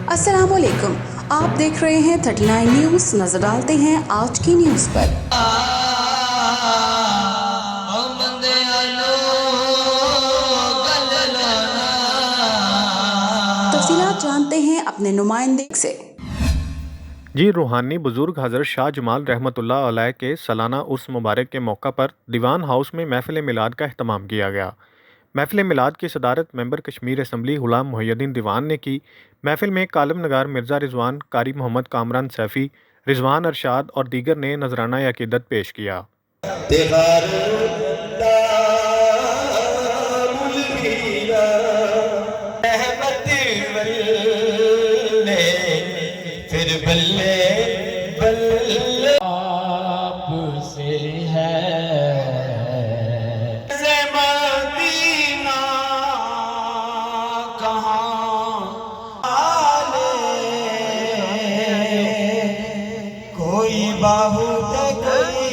अस्सलाम वालेकुम, आप देख रहे हैं 39 न्यूज़। नजर डालते हैं आज की न्यूज़ पर। तफसीलात जानते हैं अपने नुमाइंदे से। जी, रूहानी बुजुर्ग हज़रत शाह जमाल रहमतुल्लाह अलैह के सालाना उर्स मुबारक के मौका पर दीवान हाउस में महफिल मिलाद का अहतमाम किया गया। महफिल मिलाद की सदारत मेंबर कश्मीर असम्बली गुलाम मुहियुद्दीन दीवान ने की। महफिल में कालम नगार मिर्ज़ा रिजवान, कारी मोहम्मद कामरान सैफ़ी, रिजवान अरशाद और दीगर ने नजराना अकीदत पेश किया। آپ سے ہے مدینہ کہاں کوئی باہو کوئی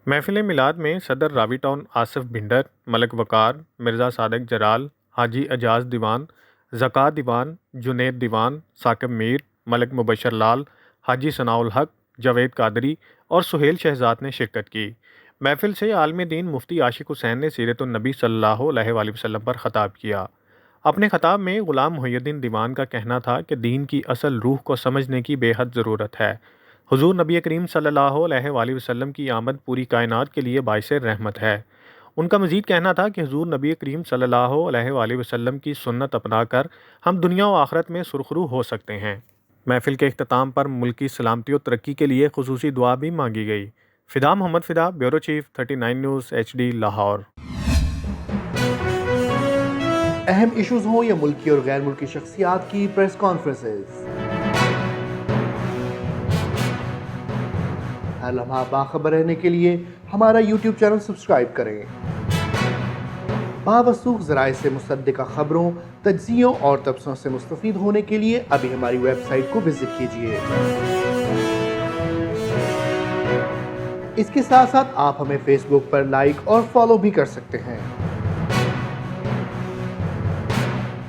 महफिल मिलाद में सदर रावी टाउन आसिफ भिंडर, मलक वकार, मिर्ज़ा सादिक जराल, हाजी एजाज दीवान, ज़का दीवान, जुनेद दीवान, साकिब मीर, मलक मुबशर लाल, हाजी सनाउल हक, जावेद कादरी और सुहेल शहजाद ने शिरकत की। महफिल से आलम दीन मुफ्ती आशिक हुसैन ने सीरतुन नबी सल्लल्लाहु अलैहि वसल्लम पर ख़ताब किया। अपने ख़ताब में ग़ुलाम मुहियुद्दीन दीवान का कहना था कि दीन की असल रूह को समझने की बेहद ज़रूरत है। हुज़ूर नबी करीम सल्लल्लाहु अलैहि वसल्लम की आमद पूरी कायनात के लिए बाइसे रहमत है। उनका मज़ीद कहना था कि हुज़ूर नबी करीम सल्लल्लाहु अलैहि वसल्लम की सुन्नत अपनाकर हम दुनिया और आखिरत में सुरखरू हो सकते हैं। महफिल के इख्तिताम पर मुल्की सलामती और तरक्की के लिए खुसूसी दुआ भी मांगी गई। Fida Mohammad Fida, bureau chief 39 news HD Lahore. अहम इश्यूज़ हों या मुल्की और गैर मुल्की शख्सियात की प्रेस कॉन्फ्रेंसेस, हर लम्हा बाखबर रहने के लिए हमारा YouTube चैनल सब्सक्राइब करें। बावसूख ज़राए से मुसद्दिक़ा खबरों, तज्ज़ियों और तबसरों से मुस्तफ़ीद होने के लिए अभी हमारी वेबसाइट को विज़िट कीजिए। इसके साथ साथ आप हमें फेसबुक पर लाइक और फॉलो भी कर सकते हैं।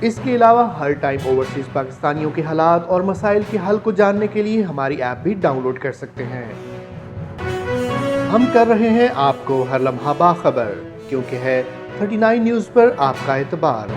इसके अलावा हर टाइम ओवरसीज़ पाकिस्तानियों के हालात और मसाइल के हल को जानने के लिए हमारी ऐप भी डाउनलोड कर सकते हैं। हम कर रहे हैं आपको हर लम्हा बाखबर, क्योंकि है 39 न्यूज़ पर आपका एतबार।